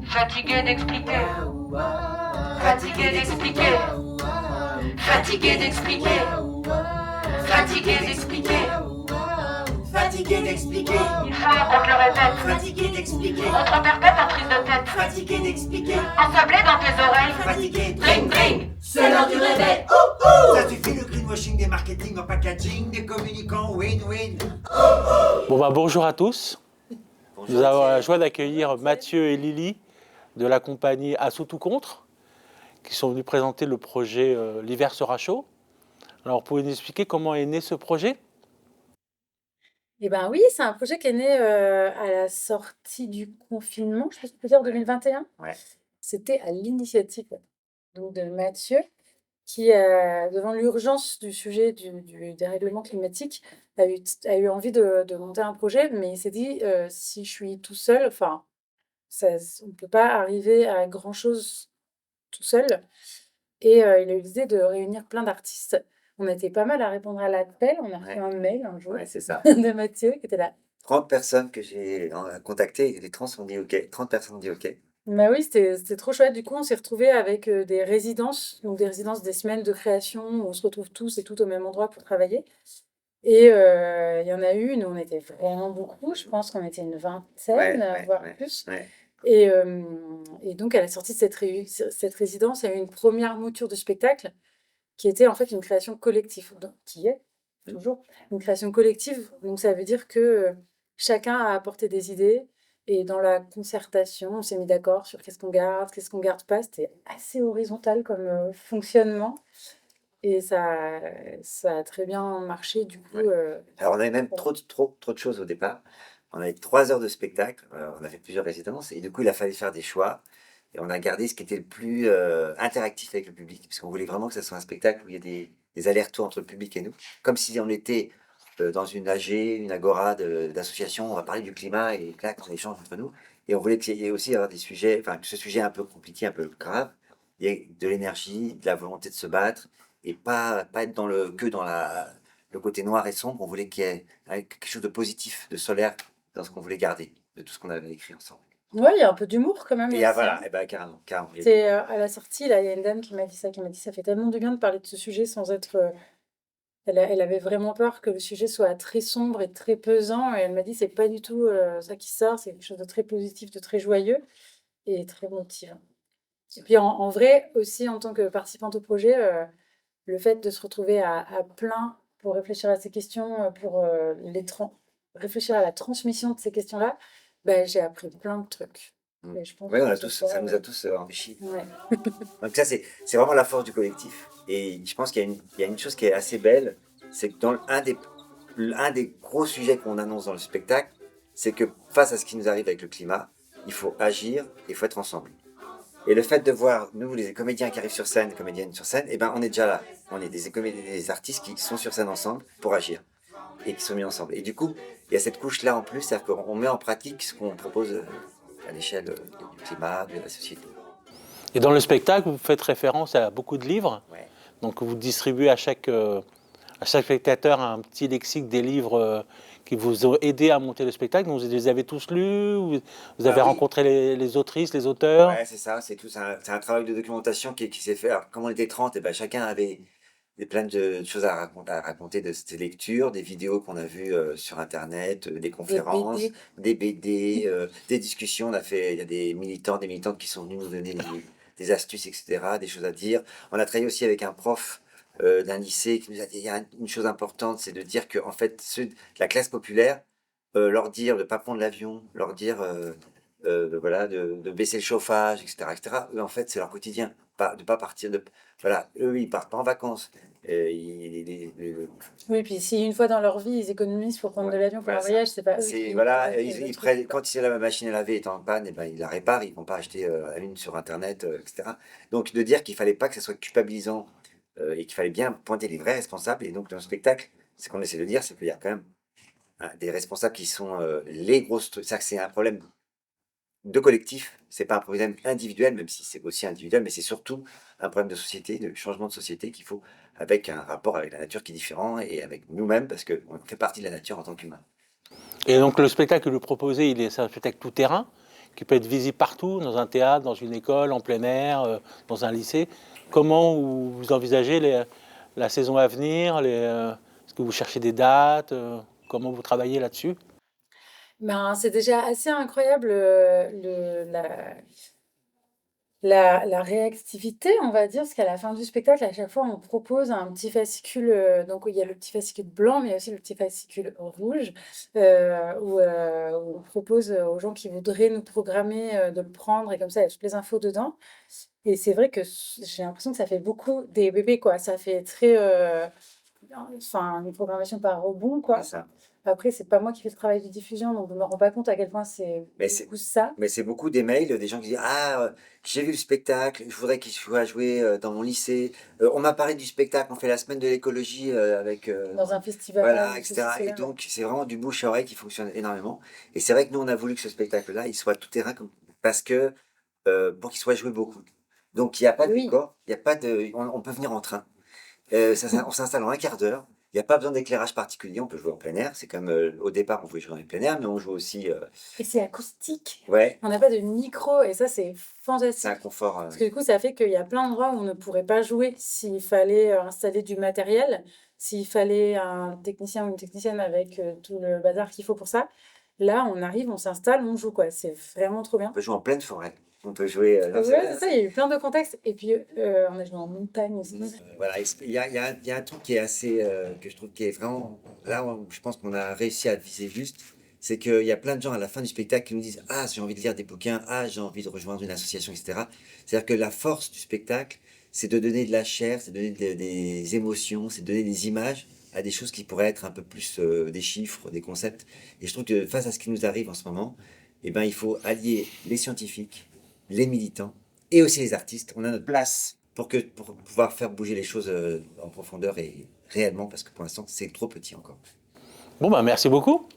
Fatigué d'expliquer. Fatigué d'expliquer. Fatigué d'expliquer. Fatigué d'expliquer. Fatigué d'expliquer. Il faut qu'on te le répète. Fatigué d'expliquer. On te reperpète en prise de tête. Fatigué d'expliquer. Ensablé dans tes oreilles. Fatigué. Bling bling. C'est l'heure du réveil. Oh. Ça suffit le greenwashing des marketing en packaging, des communicants win-win. Bonjour à tous. Nous avons la joie d'accueillir Mathieu et Lily de la compagnie À sous tout contre, qui sont venus présenter le projet L'hiver sera chaud. Alors, pouvez-vous nous expliquer comment est né ce projet? Eh ben oui, c'est un projet qui est né à la sortie du confinement, je pense qu'on peut dire 2021. Ouais. C'était à l'initiative donc de Mathieu, qui, devant l'urgence du sujet du dérèglement climatique, a eu envie de monter un projet, mais il s'est dit, si je suis tout seul, enfin, on ne peut pas arriver à grand-chose tout seul. Et il a eu l'idée de réunir plein d'artistes. On était pas mal à répondre à l'appel. On a reçu un mail un jour Ouais, c'est ça. de Mathieu qui était là. 30 personnes que j'ai contactées, et les 30 ont dit OK. 30 personnes ont dit OK. Bah oui, c'était trop chouette. Du coup, on s'est retrouvés avec des résidences, donc des résidences, des semaines de création où on se retrouve tous et toutes au même endroit pour travailler. Et il y en a une où on était vraiment beaucoup. Je pense qu'on était une vingtaine, voire plus. Ouais. Et donc, à la sortie de cette résidence, il y a eu une première mouture de spectacle qui était en fait une création collective, qui est toujours une création collective. Donc, ça veut dire que chacun a apporté des idées et dans la concertation, on s'est mis d'accord sur qu'est-ce qu'on garde pas. C'était assez horizontal comme fonctionnement et ça a très bien marché du coup. Alors, on avait même trop de choses au départ. On avait 3 heures de spectacle. On a fait plusieurs résidences et du coup, il a fallu faire des choix. Et on a gardé ce qui était le plus interactif avec le public, parce qu'on voulait vraiment que ce soit un spectacle où il y ait des allers-retours entre le public et nous, comme si on était dans une AG, une agora d'association, on va parler du climat et clac, on échange entre nous. Et on voulait qu'il y ait aussi avoir des sujets, enfin que ce sujet un peu compliqué, un peu grave, il y ait de l'énergie, de la volonté de se battre, et pas être que dans le côté noir et sombre. On voulait qu'il y ait quelque chose de positif, de solaire, dans ce qu'on voulait garder, de tout ce qu'on avait écrit ensemble. Ouais, il y a un peu d'humour quand même. Et voilà, et ben, carrément. C'est à la sortie, là, il y a une dame qui m'a dit ça fait tellement du bien de parler de ce sujet sans être. Elle avait vraiment peur que le sujet soit très sombre et très pesant, et elle m'a dit c'est pas du tout ça qui sort, c'est quelque chose de très positif, de très joyeux et très motivant. Et puis en vrai aussi, en tant que participante au projet, le fait de se retrouver à plein pour réfléchir à ces questions, pour réfléchir à la transmission de ces questions-là, bah, j'ai appris plein de trucs. Et je pense Oui, que ça nous a tous enrichis. Ouais. Donc ça, c'est vraiment la force du collectif. Et je pense qu'il y a une chose qui est assez belle, c'est que dans un des gros sujets qu'on annonce dans le spectacle, c'est que face à ce qui nous arrive avec le climat, il faut agir et il faut être ensemble. Et le fait de voir, nous, les comédiens qui arrivent sur scène, les comédiennes sur scène, eh ben, on est déjà là. On est des artistes qui sont sur scène ensemble pour agir et qui sont mis ensemble. Et du coup, il y a cette couche-là en plus, c'est-à-dire qu'on met en pratique ce qu'on propose à l'échelle du climat, de la société. Et dans le spectacle, vous faites référence à beaucoup de livres. Ouais. Donc, vous distribuez à chaque spectateur un petit lexique des livres qui vous ont aidé à monter le spectacle. Donc, vous les avez tous lus, vous avez rencontré les autrices, les auteurs. Ouais, c'est ça, c'est un travail de documentation qui s'est fait. Alors, comme on était 30, et ben, chacun avait plein de choses à raconter de ces lectures, des vidéos qu'on a vues sur Internet, des conférences, des BD, des discussions. Il y a des militants, des militantes qui sont venus nous donner des astuces, etc., des choses à dire. On a travaillé aussi avec un prof d'un lycée qui nous a dit, il y a une chose importante, c'est de dire que en fait, ceux de la classe populaire, leur dire de ne pas prendre l'avion, leur dire voilà, de baisser le chauffage, etc., eux, en fait, c'est leur quotidien. De ne pas partir voilà, eux, ils partent pas en vacances. Oui, puis si une fois dans leur vie, ils économisent pour prendre de l'avion pour un voyage, c'est pas eux qui... Voilà, quand la machine à laver est en panne, et ben, ils la réparent, ils vont pas acheter une sur Internet, etc. Donc, de dire qu'il fallait pas que ça soit culpabilisant et qu'il fallait bien pointer les vrais responsables. Et donc, dans le spectacle, ce qu'on essaie de dire, c'est qu'il y a quand même des responsables qui sont les grosses trucs. C'est-à-dire que c'est un problème de collectif, c'est pas un problème individuel, même si c'est aussi individuel, mais c'est surtout un problème de société, de changement de société qu'il faut, avec un rapport avec la nature qui est différent et avec nous-mêmes, parce qu'on fait partie de la nature en tant qu'humain. Et donc le spectacle que vous proposez, c'est un spectacle tout terrain qui peut être visible partout, dans un théâtre, dans une école, en plein air, dans un lycée. Comment vous envisagez la saison à venir est-ce que vous cherchez des dates comment vous travaillez là-dessus? Ben, c'est déjà assez incroyable la réactivité, on va dire, parce qu'à la fin du spectacle, à chaque fois, on propose un petit fascicule. Donc, il y a le petit fascicule blanc, mais il y a aussi le petit fascicule rouge, où on propose aux gens qui voudraient nous programmer de le prendre, et comme ça, il y a toutes les infos dedans. Et c'est vrai que j'ai l'impression que ça fait beaucoup des bébés, quoi. Ça fait très. Enfin, une programmation par rebond, quoi. C'est ça. Après, c'est pas moi qui fais le travail de diffusion, donc je me rends pas compte à quel point c'est Mais c'est- beaucoup ça. Mais c'est beaucoup des mails, des gens qui disent ah j'ai vu le spectacle, je voudrais qu'il soit joué dans mon lycée. On m'a parlé du spectacle, on fait la semaine de l'écologie avec Dans un festival, voilà, ou etc. ceci, Et cela. donc c'est vraiment du bouche à oreille qui fonctionne énormément. Et c'est vrai que nous on a voulu que ce spectacle-là il soit tout terrain parce que pour qu'il soit joué beaucoup. Donc il n'y a pas de Oui. décor, il y a pas de, on peut venir en train. On s'installe en un quart d'heure. Il n'y a pas besoin d'éclairage particulier, on peut jouer en plein air. C'est comme au départ, on voulait jouer en plein air, mais on joue aussi. Et c'est acoustique. Ouais, On n'a pas de micro, et ça, c'est c'est fantastique. un confort. Parce que du coup, ça fait qu'il y a plein d'endroits où on ne pourrait pas jouer s'il fallait installer du matériel, s'il fallait un technicien ou une technicienne avec tout le bazar qu'il faut pour ça. Là, on arrive, on s'installe, on joue, quoi. C'est vraiment trop bien. On peut jouer en pleine forêt. On peut jouer. Ouais, c'est ça, il y a eu plein de contextes. Et puis, on a joué en montagne aussi. Voilà, il y a un truc qui est assez, que je trouve qui est vraiment, là, je pense qu'on a réussi à viser juste, c'est qu'il y a plein de gens à la fin du spectacle qui nous disent, ah, j'ai envie de lire des bouquins, ah, j'ai envie de rejoindre une association, etc. C'est-à-dire que la force du spectacle, c'est de donner de la chair, c'est de donner des émotions, c'est de donner des images à des choses qui pourraient être un peu plus des chiffres, des concepts. Et je trouve que face à ce qui nous arrive en ce moment, eh ben, il faut allier les scientifiques, les militants et aussi les artistes. On a notre place pour pouvoir faire bouger les choses en profondeur et réellement, parce que pour l'instant, c'est trop petit encore. Bon, bah merci beaucoup.